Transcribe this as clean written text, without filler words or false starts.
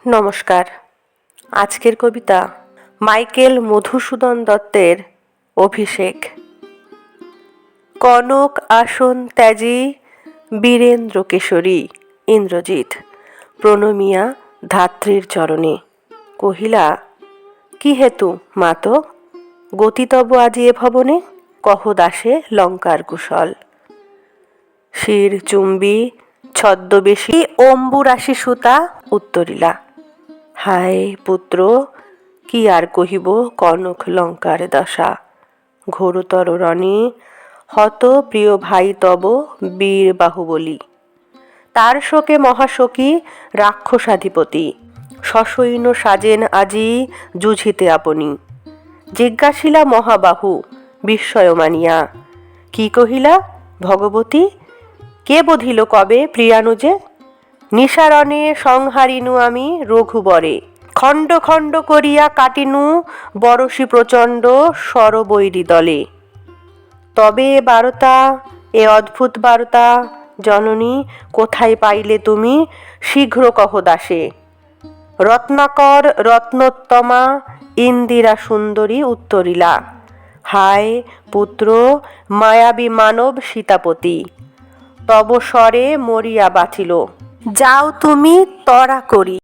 নমস্কার। আজকের কবিতা মাইকেল মধুসূদন দত্তের অভিষেক। কনক আসন ত্যাজি বীরেন্দ্র কেশরী ইন্দ্রজিৎ প্রণমিয়া ধাত্রীর চরণে কহিলা, কি হেতু মাত গতিতব আজি এ ভবনে, কহ দাসে লঙ্কার কুশল। শির চুম্বী ছদ্মবেশী অম্বুরাশি সুতা উত্তরিলা, হায় পুত্র কি আর কহিব কনক লঙ্কার দশা। ঘোরতর রণে হত প্রিয় ভাই তব বীর বাহুবলী, তার শোকে মহাশোকী রাক্ষসাধিপতি, সসৈন্য সাজেন আজি যুঝিতে আপনি। জিজ্ঞাসিলা মহাবাহু বিস্ময় মানিয়া, কি কহিলা ভগবতী, কে বধিল কবে প্রিয়ানুজে। নিসারণে সংহারিনু আমি রঘুবরে, খণ্ড খণ্ড করিয়া কাটিনু বরশি প্রচণ্ড শরবৈরী দলে। তবে এ বারতা, এ অদ্ভুত বারতা জননী কোথায় পাইলে তুমি, শীঘ্র কহ দাসে। রত্নাকর রত্নোত্তমা ইন্দিরা সুন্দরী উত্তরিলা, হায় পুত্র মায়াবী মানব সীতাপতি, তব স্বরে মরিয়া বাঁচিল, যাও তুমি তরা করি।